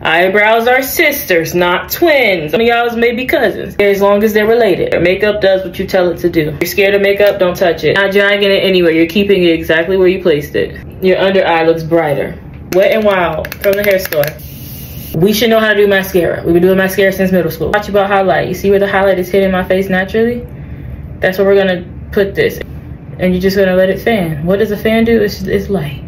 Eyebrows are sisters, not twins. Some of y'all may be cousins, as long as they're related. Makeup does what you tell it to do. If you're scared of makeup, don't touch it. Not dragging it anywhere. You're keeping it exactly where you placed it. Your under eye looks brighter. Wet n Wild from the hair store. We should know how to do mascara. We've been doing mascara since middle school. Watch about highlight. You see where the highlight is hitting my face naturally? That's where we're gonna put this. And you're just gonna let it fan. What does a fan do? It's light.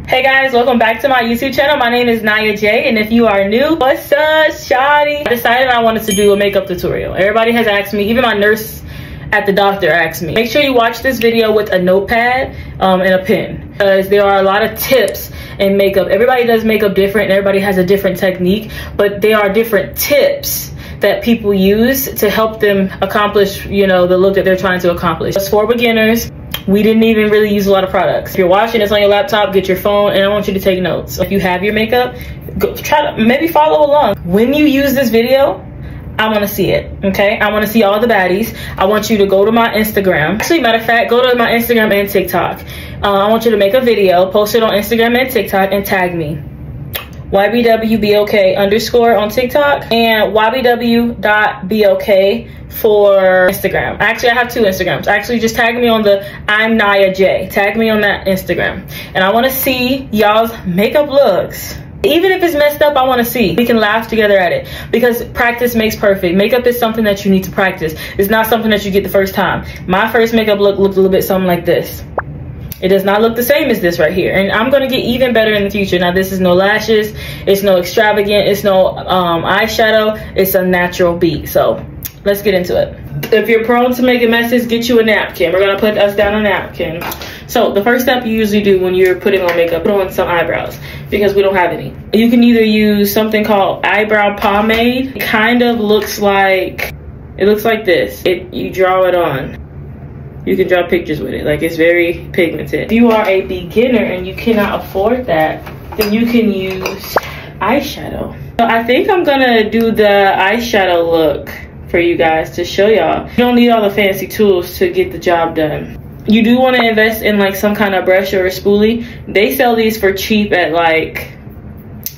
Hey guys, welcome back to my YouTube channel. My name is Naya J, and if you are new, what's up, shawty? I decided I wanted to do a makeup tutorial. Everybody has asked me, even my nurse at the doctor asked me. Make sure you watch this video with a notepad and a pen, because there are a lot of tips in makeup. Everybody does makeup different, and everybody has a different technique, but there are different tips that people use to help them accomplish, you know, the look that they're trying to accomplish. It's for beginners. We didn't even really use a lot of products. If you're watching this on your laptop, get your phone, and I want you to take notes. If you have your makeup, go, try to maybe follow along. When you use this video, I want to see it, okay? I want to see all the baddies. I want you to go to my Instagram. Actually, matter of fact, go to my Instagram and TikTok. I want you to make a video, post it on Instagram and TikTok, and tag me. YBWBOK_ on TikTok and YBW.BOK for Instagram. Actually, I have two Instagrams. Actually, just tag me on the I'm Naya J. Tag me on that Instagram. And I want to see y'all's makeup looks. Even if it's messed up, I want to see. We can laugh together at it, because practice makes perfect. Makeup is something that you need to practice. It's not something that you get the first time. My first makeup look looked a little bit something like this. It does not look the same as this right here. And I'm going to get even better in the future. Now, this is no lashes. It's no extravagant. It's no eyeshadow. It's a natural beat. So let's get into it. If you're prone to making messes, get you a napkin. We're going to put us down a napkin. So the first step you usually do when you're putting on makeup, put on some eyebrows, because we don't have any. You can either use something called eyebrow pomade. It kind of looks like, it looks like this. You draw it on. You can draw pictures with it. Like, it's very pigmented. If you are a beginner and you cannot afford that, then you can use eyeshadow. So I think I'm gonna do the eyeshadow look for you guys to show y'all. You don't need all the fancy tools to get the job done. You do want to invest in like some kind of brush or a spoolie. They sell these for cheap at, like,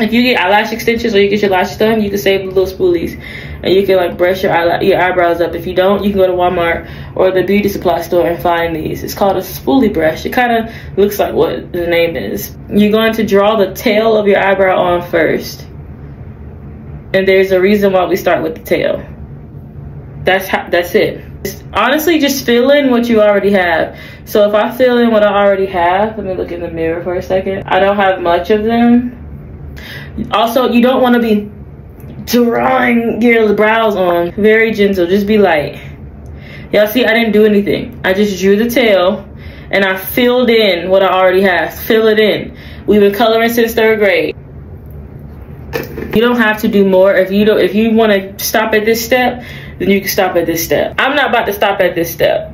if you get eyelash extensions or you get your lashes done, you can save the little spoolies and you can like brush your eyebrows up. If you don't, you can go to Walmart or the beauty supply store and find these. It's called a spoolie brush. It kind of looks like what the name is. You're going to draw the tail of your eyebrow on first, and there's a reason why we start with the tail. That's it. Honestly, just fill in what you already have. So if I fill in what I already have, let me look in the mirror for a second. I don't have much of them. Also, you don't want to be drawing your brows on. Very gentle, just be light. Y'all see, I didn't do anything. I just drew the tail and I filled in what I already have. Fill it in. We've been coloring since 3rd grade. You don't have to do more. If you want to stop at this step, then you can stop at this step. I'm not about to stop at this step.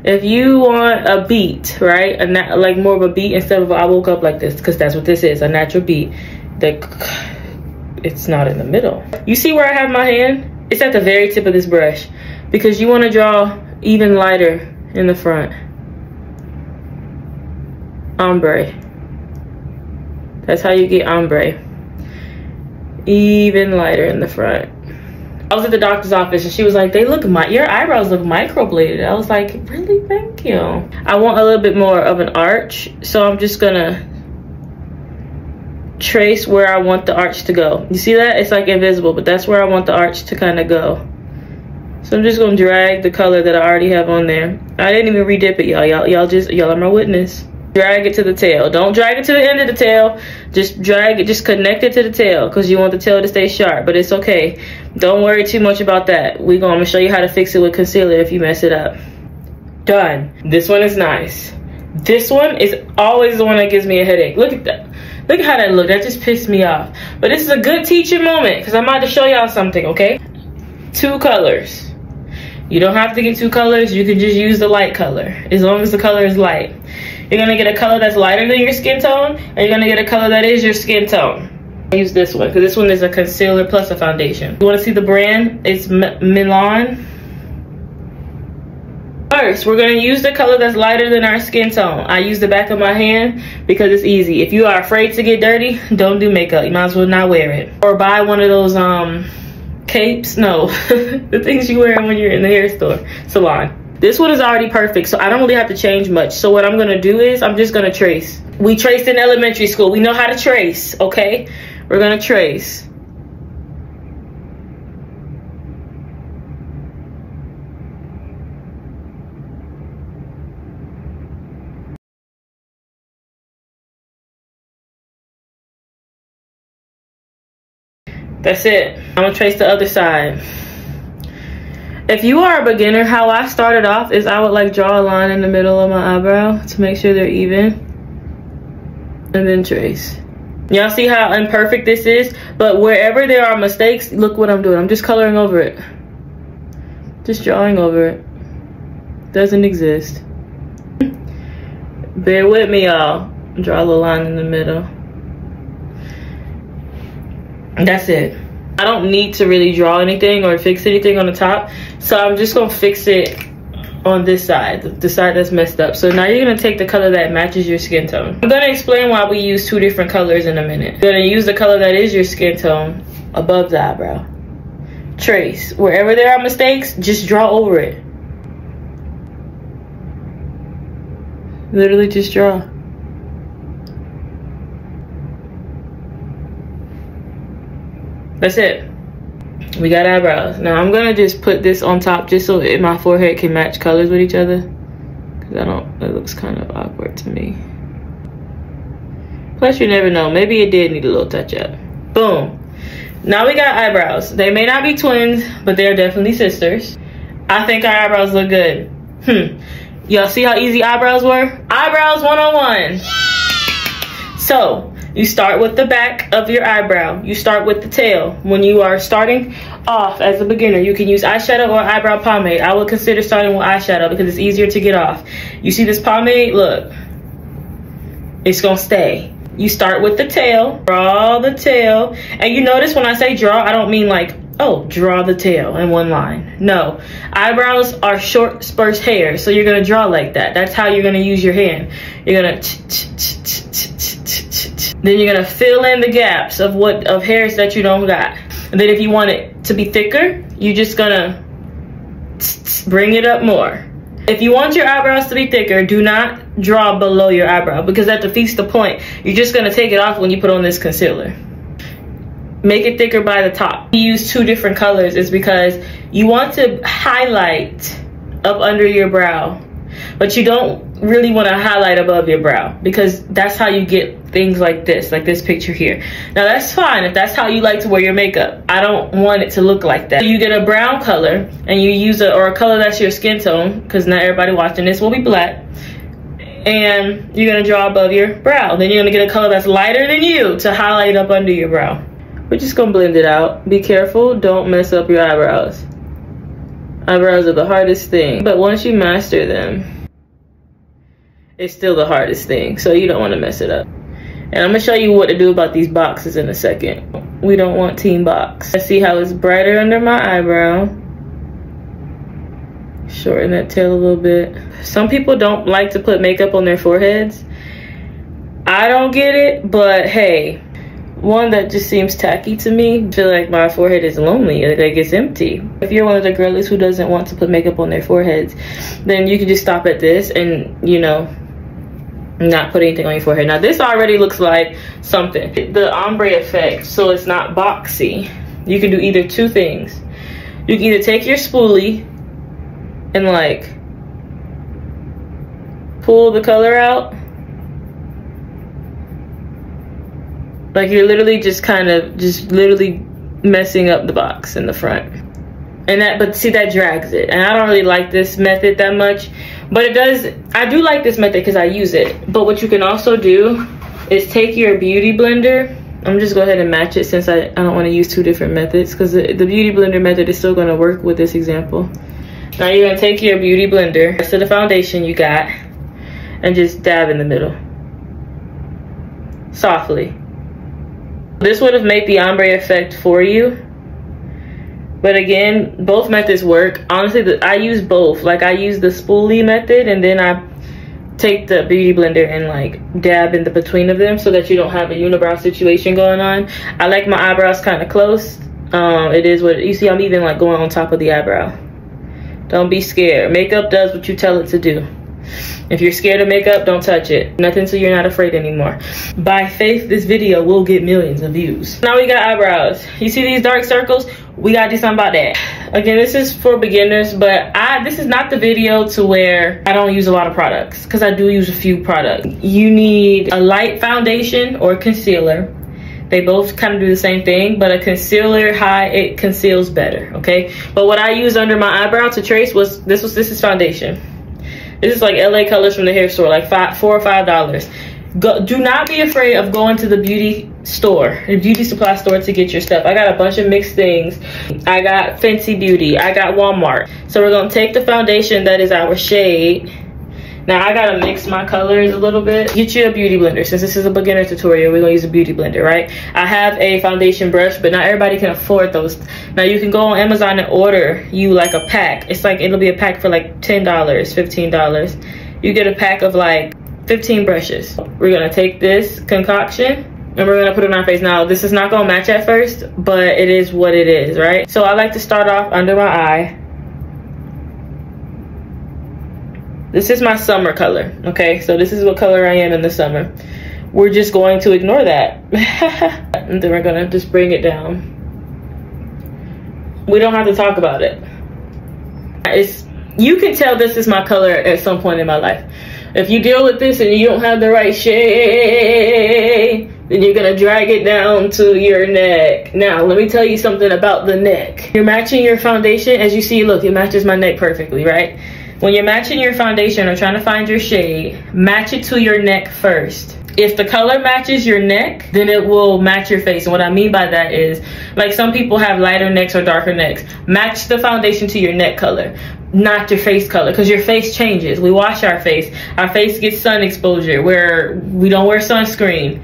If you want a beat, right, like more of a beat instead of I woke up like this, because that's what this is, a natural beat. It's not in the middle. You see where I have my hand? It's at the very tip of this brush, because you want to draw even lighter in the front. Ombre. That's how you get ombre. Even lighter in the front. I was at the doctor's office and she was like, your eyebrows look microbladed. I was like, really? Thank you. I want a little bit more of an arch, so I'm just gonna trace where I want the arch to go. You see that? It's like invisible, but that's where I want the arch to kind of go. So I'm just gonna drag the color that I already have on there. I didn't even redip it, y'all. Y'all are my witness. Drag it to the tail. Don't drag it to the end of the tail. Just drag it, just connect it to the tail, because you want the tail to stay sharp, but it's okay. Don't worry too much about that. I'm gonna show you how to fix it with concealer if you mess it up. Done. This one is nice. This one is always the one that gives me a headache. Look at that. Look at how that looked. That just pissed me off. But this is a good teaching moment, because I'm about to show y'all something, okay? 2 colors. You don't have to get 2 colors. You can just use the light color, as long as the color is light. You're gonna get a color that's lighter than your skin tone, and you're gonna get a color that is your skin tone. use this one because this one is a concealer plus a foundation. You want to see the brand? It's Milan. First, we're going to use the color that's lighter than our skin tone. I use the back of my hand because it's easy. If you are afraid to get dirty, don't do makeup. You might as well not wear it. Or buy one of those capes. No, the things you wear when you're in the hair salon. This one is already perfect, so I don't really have to change much. So what I'm going to do is I'm just going to trace. We traced in elementary school. We know how to trace, okay? We're going to trace. That's it. I'm gonna trace the other side. If you are a beginner, how I started off is I would like draw a line in the middle of my eyebrow to make sure they're even, and then trace. Y'all see how imperfect this is? But wherever there are mistakes, look what I'm doing. I'm just coloring over it. Just drawing over it. Doesn't exist. Bear with me, y'all. Draw a little line in the middle. That's it. I don't need to really draw anything or fix anything on the top, so I'm just gonna fix it on this side, the side that's messed up. So now you're gonna take the color that matches your skin tone. I'm gonna explain why we use two different colors in a minute. You're gonna use the color that is your skin tone above the eyebrow. Trace. Wherever there are mistakes, just draw over it. Literally just draw. That's it. We got eyebrows. Now I'm gonna just put this on top just so my forehead can match colors with each other. Cause that looks kind of awkward to me. Plus you never know, maybe it did need a little touch up. Boom. Now we got eyebrows. They may not be twins, but they're definitely sisters. I think our eyebrows look good. Y'all see how easy eyebrows were? Eyebrows 101. So, you start with the back of your eyebrow. You start with the tail. When you are starting off as a beginner, you can use eyeshadow or eyebrow pomade. I would consider starting with eyeshadow because it's easier to get off. You see this pomade? Look. It's gonna stay. You start with the tail. Draw the tail. And you notice when I say draw, I don't mean like, oh, draw the tail in one line. No. Eyebrows are short, sparse hair, so you're gonna draw like that. That's how you're gonna use your hand. You're gonna then you're gonna fill in the gaps of hairs that you don't got. And then if you want it to be thicker, you're just gonna bring it up more. If you want your eyebrows to be thicker, do not draw below your eyebrow because that defeats the point. You're just gonna take it off when you put on this concealer. Make it thicker by the top. You use two different colors is because you want to highlight up under your brow, but you don't really want to highlight above your brow because that's how you get things like this picture here. Now that's fine if that's how you like to wear your makeup. I don't want it to look like that. So you get a brown color and you use a color that's your skin tone, because not everybody watching this will be black, and you're gonna draw above your brow. Then you're gonna get a color that's lighter than you to highlight up under your brow. We're just gonna blend it out. Be careful, don't mess up your eyebrows. Eyebrows are the hardest thing, but once you master them, it's still the hardest thing, so you don't want to mess it up. And I'm gonna show you what to do about these boxes in a second. We don't want teen box. Let's see how it's brighter under my eyebrow. Shorten that tail a little bit. Some people don't like to put makeup on their foreheads. I don't get it, but hey, one that just seems tacky to me. I feel like my forehead is lonely, like it's empty. If you're one of the girlies who doesn't want to put makeup on their foreheads, then you can just stop at this and, you know, not put anything on your forehead. Now this already looks like something. The ombre effect, so it's not boxy. You can do either two things. You can either take your spoolie and like pull the color out. Like you're literally just kind of literally messing up the box in the front. And but see, that drags it. And I don't really like this method that much, but it does. I do like this method because I use it. But what you can also do is take your beauty blender. I'm just go ahead and match it since I don't want to use two different methods, because the beauty blender method is still going to work with this example. Now you're going to take your beauty blender, rest of the foundation you got, and just dab in the middle. Softly. This would have made the ombre effect for you. But again, both methods work. Honestly, I use both. Like, I use the spoolie method, and then I take the beauty blender and like dab in the between of them so that you don't have a unibrow situation going on. I like my eyebrows kind of close. It is what you see. I'm even like going on top of the eyebrow. Don't be scared. Makeup does what you tell it to do. If you're scared of makeup, don't touch it. Nothing till you're not afraid anymore. By faith, this video will get millions of views. Now we got eyebrows. You see these dark circles? We gotta do something about that. Again, this is for beginners, but this is not the video to where I don't use a lot of products, because I do use a few products. You need a light foundation or concealer. They both kind of do the same thing, but a concealer high, it conceals better, okay? But what I use under my eyebrow to trace was this is foundation. This is like LA Colors from the hair store, like $4 or $5. Do not be afraid of going to the beauty store, the beauty supply store, to get your stuff. I got a bunch of mixed things. I got Fenty Beauty, I got Walmart. So we're gonna take the foundation that is our shade. Now I gotta mix my colors a little bit. Get you a beauty blender. Since this is a beginner tutorial, we're gonna use a beauty blender, right? I have a foundation brush, but not everybody can afford those. Now you can go on Amazon and order you like a pack. It's like, it'll be a pack for like $10, $15. You get a pack of like 15 brushes. We're gonna take this concoction and we're gonna put it on our face. Now this is not gonna match at first, but it is what it is, right? So I like to start off under my eye. This is my summer color, okay? So this is what color I am in the summer. We're just going to ignore that. And then we're gonna just bring it down. We don't have to talk about it. You can tell this is my color at some point in my life. If you deal with this and you don't have the right shade, then you're gonna drag it down to your neck. Now, let me tell you something about the neck. You're matching your foundation. As you see, look, it matches my neck perfectly, right? When you're matching your foundation or trying to find your shade, match it to your neck first. If the color matches your neck, then it will match your face. And what I mean by that is, like, some people have lighter necks or darker necks. Match the foundation to your neck color, not your face color, because your face changes. We wash our face. Our face gets sun exposure where we don't wear sunscreen.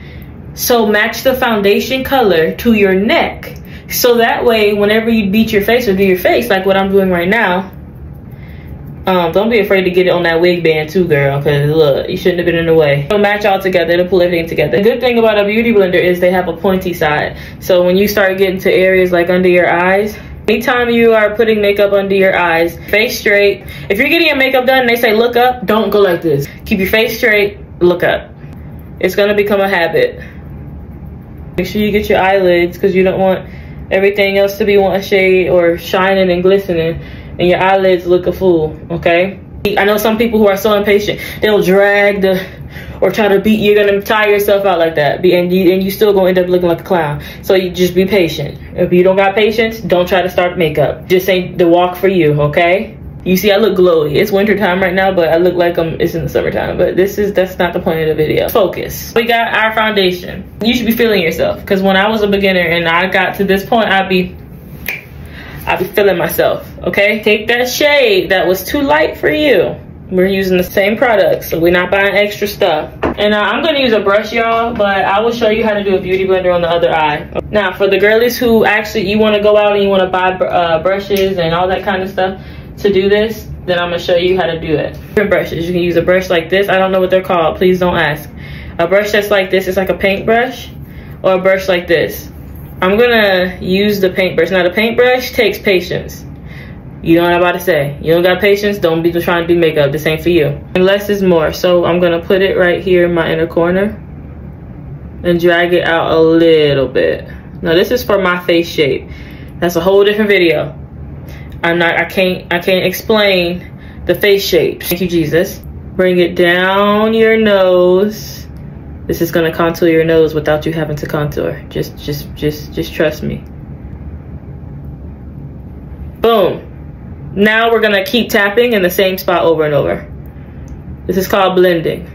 So match the foundation color to your neck. So that way, whenever you beat your face or do your face, like what I'm doing right now, don't be afraid to get it on that wig band too, girl, because look, you shouldn't have been in the way. It'll match all together. It'll pull everything together. The good thing about a beauty blender is they have a pointy side. So when you start getting to areas like under your eyes, anytime you are putting makeup under your eyes, face straight. If you're getting your makeup done and they say look up, don't go like this. Keep your face straight, look up. It's gonna become a habit. Make sure you get your eyelids, because you don't want everything else to be one shade or shining and glistening, and your eyelids look a fool, okay? I know some people who are so impatient, they'll drag or try to beat. You're gonna tire yourself out like that, and you still gonna end up looking like a clown. So you just be patient. If you don't got patience, don't try to start makeup. Just ain't the walk for you, okay? You see, I look glowy. It's winter time right now, but I look like it's in the summertime. But that's not the point of the video. Focus. We got our foundation. You should be feeling yourself, because when I was a beginner and I got to this point, I'd be feeling myself, okay? Take that shade that was too light for you. We're using the same product, so we're not buying extra stuff. And I'm gonna use a brush, y'all, but I will show you how to do a beauty blender on the other eye. Now, for the girlies who actually, you wanna go out and you wanna buy brushes and all that kind of stuff to do this, then I'm gonna show you how to do it. Different brushes. You can use a brush like this. I don't know what they're called, please don't ask. A brush that's like this, it's like a paintbrush, or a brush like this. I'm gonna use the paintbrush. Now the paintbrush takes patience. You know what I'm about to say. You don't got patience, don't be trying to do makeup. This ain't for you. And less is more. So I'm gonna put it right here in my inner corner and drag it out a little bit. Now this is for my face shape. That's a whole different video. I can't explain the face shape. Thank you, Jesus. Bring it down your nose. This is gonna contour your nose without you having to contour. Just trust me. Boom. Now we're gonna keep tapping in the same spot over and over. This is called blending.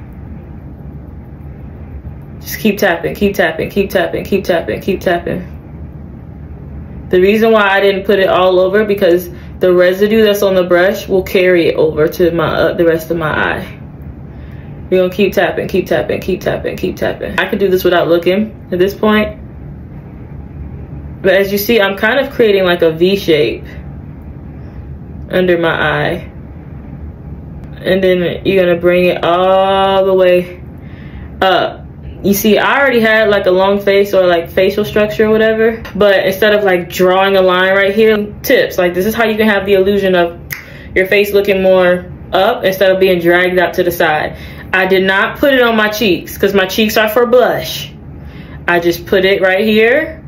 Just keep tapping, keep tapping, keep tapping, keep tapping, keep tapping. The reason why I didn't put it all over, because the residue that's on the brush will carry it over to my the rest of my eye. We're gonna keep tapping, keep tapping, keep tapping, keep tapping. I could do this without looking at this point. But as you see, I'm kind of creating like a V shape under my eye. And then you're gonna bring it all the way up. You see, I already had like a long face or like facial structure or whatever, but instead of like drawing a line right here, tips, like this is how you can have the illusion of your face looking more up instead of being dragged out to the side. I did not put it on my cheeks because my cheeks are for blush. I just put it right here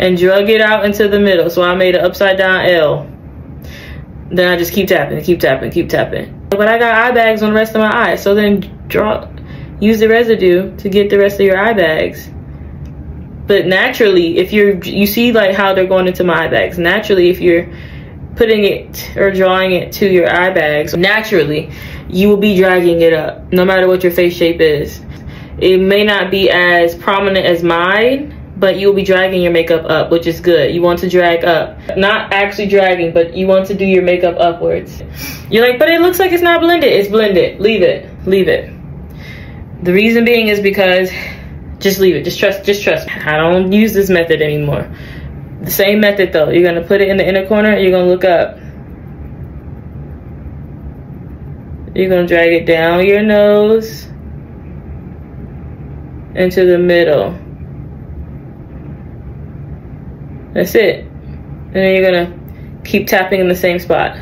and drug it out into the middle. So I made an upside down L. Then I just keep tapping, keep tapping, keep tapping. But I got eye bags on the rest of my eyes. So then use the residue to get the rest of your eye bags. But naturally, if you see like how they're going into my eye bags. Naturally, if you're putting it or drawing it to your eye bags, naturally, you will be dragging it up, no matter what your face shape is. It may not be as prominent as mine, but you'll be dragging your makeup up, which is good. You want to drag up. Not actually dragging, but you want to do your makeup upwards. You're like, but it looks like it's not blended. It's blended. Leave it. Leave it. The reason being is because just leave it. Just trust me. I don't use this method anymore. The same method though. You're gonna put it in the inner corner and you're gonna look up. You're gonna drag it down your nose into the middle. That's it. And then you're gonna keep tapping in the same spot.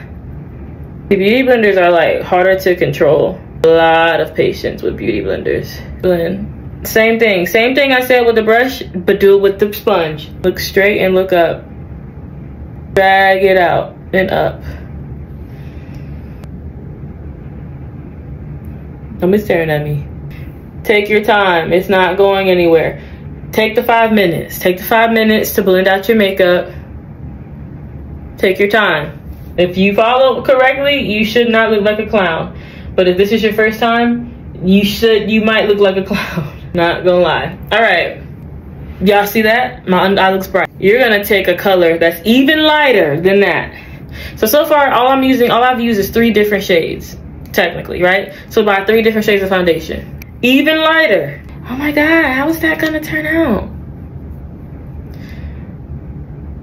The beauty blenders are like harder to control. A lot of patience with beauty blenders. Blend. Same thing I said with the brush, but do it with the sponge. Look straight and look up. Drag it out and up. Don't be staring at me. Take your time. It's not going anywhere. Take the 5 minutes. Take the 5 minutes to blend out your makeup. Take your time. If you follow correctly, you should not look like a clown. But if this is your first time, you might look like a clown. Not gonna lie. All right, y'all see that? My eye looks bright. You're gonna take a color that's even lighter than that. So far, all I've used is 3 different shades, technically, right? So buy 3 different shades of foundation. Even lighter. Oh my God, how is that gonna turn out?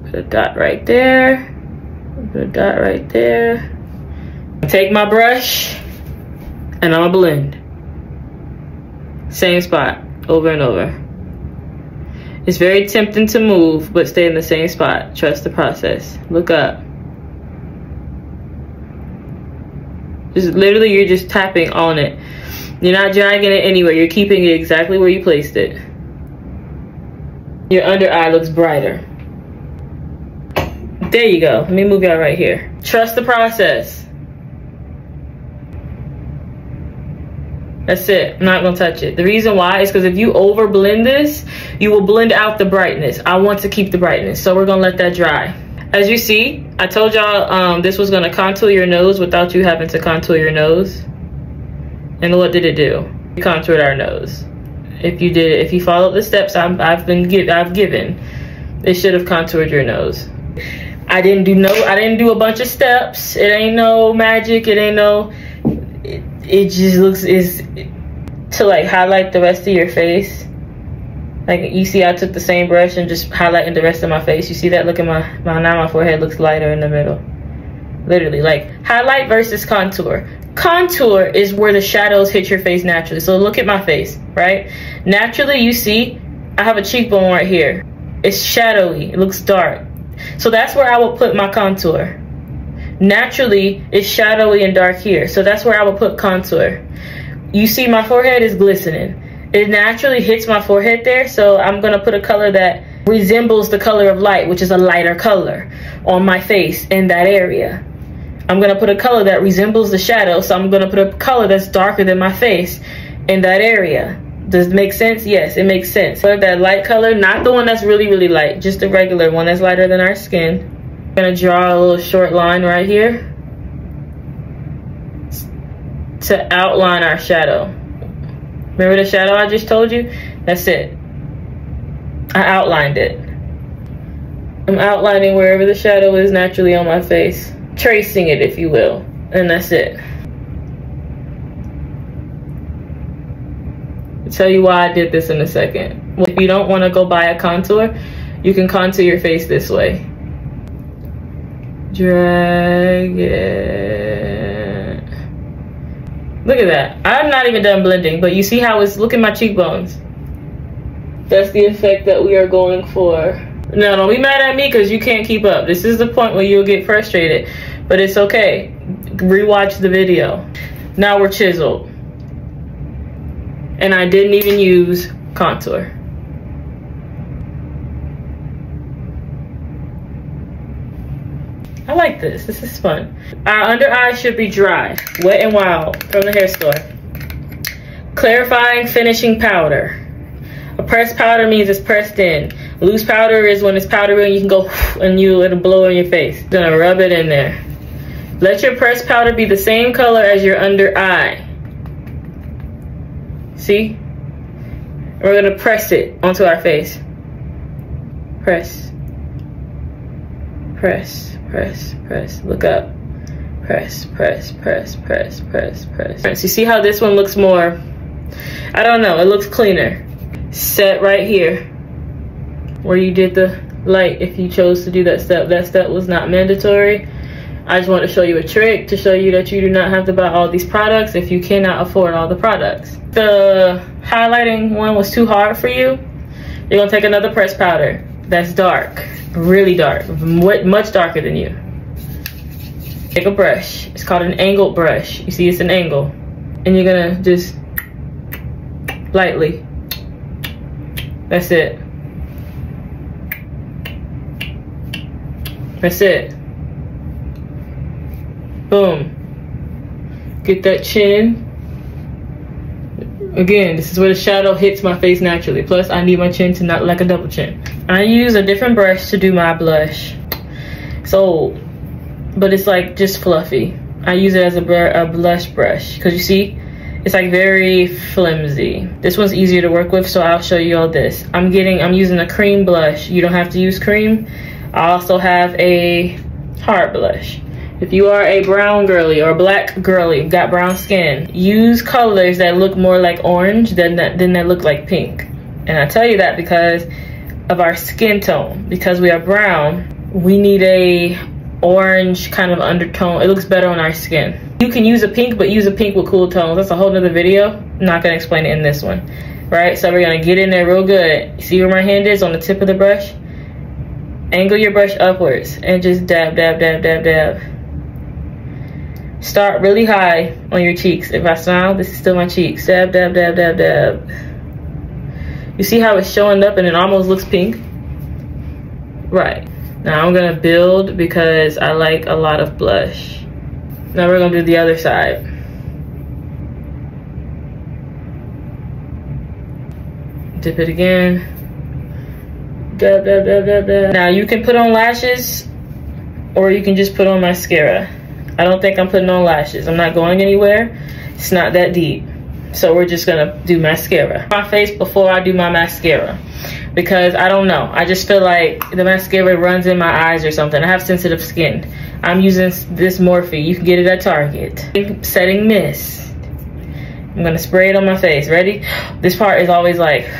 Put a dot right there. Put a dot right there. Take my brush and I'm gonna blend. Same spot, over and over. It's very tempting to move, but stay in the same spot. Trust the process. Look up. You're just tapping on it. You're not dragging it anywhere. You're keeping it exactly where you placed it. Your under eye looks brighter. There you go. Let me move y'all right here. Trust the process. That's it. I'm not gonna touch it. The reason why is because if you over blend this, you will blend out the brightness. I want to keep the brightness, so we're gonna let that dry. As you see, I told y'all this was gonna contour your nose without you having to contour your nose. And what did it do? It contoured our nose. If you followed the steps I've given, it should have contoured your nose. I didn't do a bunch of steps. It ain't no magic. It ain't no. It just looks to like highlight the rest of your face. Like you see, I took the same brush and just highlighting the rest of my face. You see that? Look at now my forehead looks lighter in the middle. Literally, like highlight versus contour. Contour is where the shadows hit your face naturally. So look at my face, right? Naturally, you see, I have a cheekbone right here. It's shadowy. It looks dark. So that's where I will put my contour. Naturally, it's shadowy and dark here. So that's where I will put contour. You see my forehead is glistening. It naturally hits my forehead there. So I'm going to put a color that resembles the color of light, which is a lighter color on my face in that area. I'm going to put a color that resembles the shadow. So I'm going to put a color that's darker than my face in that area. Does it make sense? Yes, it makes sense. But that light color, not the one that's really, really light, just the regular one that's lighter than our skin. I'm gonna draw a little short line right here to outline our shadow. Remember the shadow I just told you? That's it. I outlined it. I'm outlining wherever the shadow is naturally on my face. Tracing it, if you will. And that's it. I'll tell you why I did this in a second. If you don't want to go buy a contour, you can contour your face this way. Drag it. Look at that. I'm not even done blending, but you see how it's, look at my cheekbones. That's the effect that we are going for. Now, don't be mad at me because you can't keep up. This is the point where you'll get frustrated, but it's okay. Rewatch the video. Now we're chiseled. And I didn't even use contour. I like this. This is fun. Our under eye should be dry. Wet and Wild from the hair store. Clarifying finishing powder. A pressed powder means it's pressed in. Loose powder is when it's powdery and you can go and it'll blow in your face. Gonna rub it in there. Let your pressed powder be the same color as your under eye. See? We're gonna press it onto our face. Press. Press, press, press. Look up. Press, press, press, press, press, press. You see how this one looks more, I don't know, it looks cleaner. Set right here where you did the light. If you chose to do that step was not mandatory. I just want to show you a trick to show you that you do not have to buy all these products if you cannot afford all the products. The highlighting one was too hard for you. You're gonna take another pressed powder that's dark, really dark, much darker than you. Take a brush. It's called an angled brush. You see, it's an angle, and you're gonna just lightly. That's it. That's it. Boom. Get that chin. Again, this is where the shadow hits my face naturally. Plus, I need my chin to not look like a double chin. I use a different brush to do my blush. So, but it's like just fluffy. I use it as a blush brush. Because you see, it's like very flimsy. This one's easier to work with, so I'll show you all this. I'm using a cream blush. You don't have to use cream. I also have a hard blush. If you are a brown girly or a black girly, got brown skin, use colors that look more like orange than that look like pink. And I tell you that because of our skin tone. Because we are brown, we need a orange kind of undertone. It looks better on our skin. You can use a pink, but use a pink with cool tones. That's a whole nother video. I'm not gonna explain it in this one. Right, so we're gonna get in there real good. See where my hand is on the tip of the brush? Angle your brush upwards and just dab, dab, dab, dab, dab. Start really high on your cheeks. If I smile, this is still my cheeks. Dab, dab, dab, dab, dab. You see how it's showing up and it almost looks pink? Right. Now I'm gonna build because I like a lot of blush. Now we're gonna do the other side. Dip it again. Dab, dab, dab, dab, dab. Now you can put on lashes or you can just put on mascara. I don't think I'm putting on lashes. I'm not going anywhere. It's not that deep. So we're just gonna do mascara. My face before I do my mascara. Because I don't know. I just feel like the mascara runs in my eyes or something. I have sensitive skin. I'm using this Morphe. You can get it at Target. Setting mist. I'm gonna spray it on my face. Ready? This part is always like...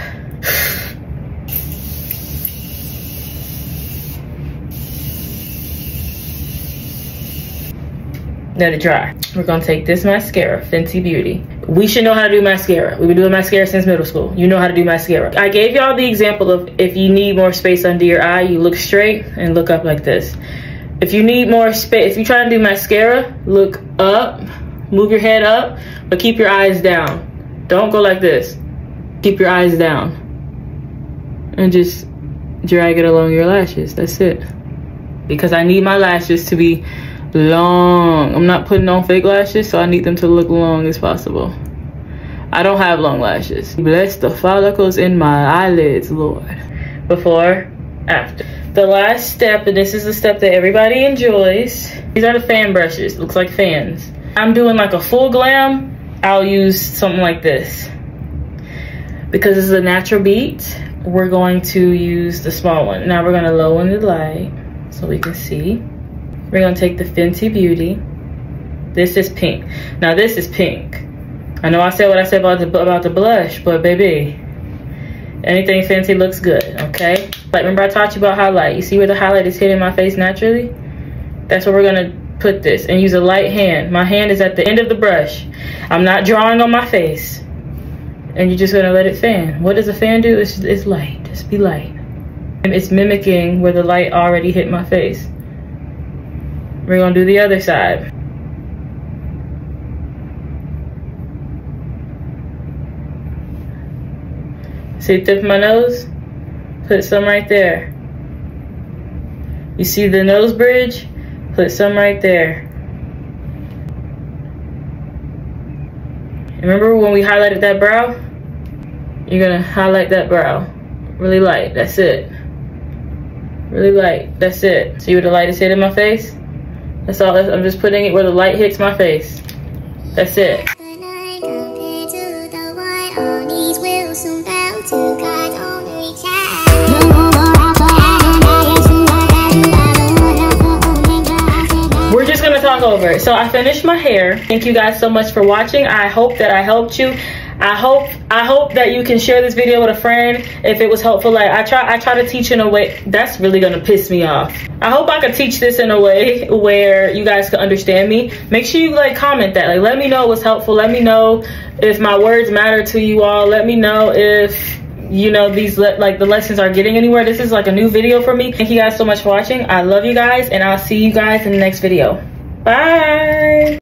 Let it dry. We're gonna take this mascara, Fenty Beauty. We should know how to do mascara. We've been doing mascara since middle school. You know how to do mascara. I gave y'all the example of if you need more space under your eye, you look straight and look up like this. If you need more space, if you're trying to do mascara, look up, move your head up, but keep your eyes down. Don't go like this. Keep your eyes down. And just drag it along your lashes. That's it. Because I need my lashes to be long. I'm not putting on fake lashes, so I need them to look long as possible. I don't have long lashes. Bless the follicles in my eyelids, Lord. Before, after. The last step, and this is the step that everybody enjoys. These are the fan brushes. Looks like fans. I'm doing like a full glam. I'll use something like this. Because this is a natural beat, we're going to use the small one. Now we're gonna lower the light so we can see. We're gonna take the Fenty Beauty. This is pink. Now this is pink. I know I said what I said about the blush, but baby, Anything fancy looks good, okay? Like, remember I taught you about highlight. You see where the highlight is hitting my face naturally? That's where we're gonna put this, and use a light hand. My hand is at the end of the brush. I'm not drawing on my face. And you're just gonna let it fan. What does a fan do? It's light, just be light. And it's mimicking where the light already hit my face. We're gonna do the other side. See the tip of my nose? Put some right there. You see the nose bridge? Put some right there. Remember when we highlighted that brow? You're gonna highlight that brow. Really light, that's it. Really light, that's it. See where the light is hitting my face? That's all, I'm just putting it where the light hits my face. That's it. We're just gonna talk over it. So I finished my hair. Thank you guys so much for watching. I hope that I helped you. I hope that you can share this video with a friend if it was helpful. Like I try to teach in a way that's really gonna piss me off. I hope I could teach this in a way where you guys can understand me. Make sure you like comment that. Like let me know it was helpful. Let me know if my words matter to you all. Let me know if you know these like the lessons are getting anywhere. This is like a new video for me. Thank you guys so much for watching. I love you guys, and I'll see you guys in the next video. Bye.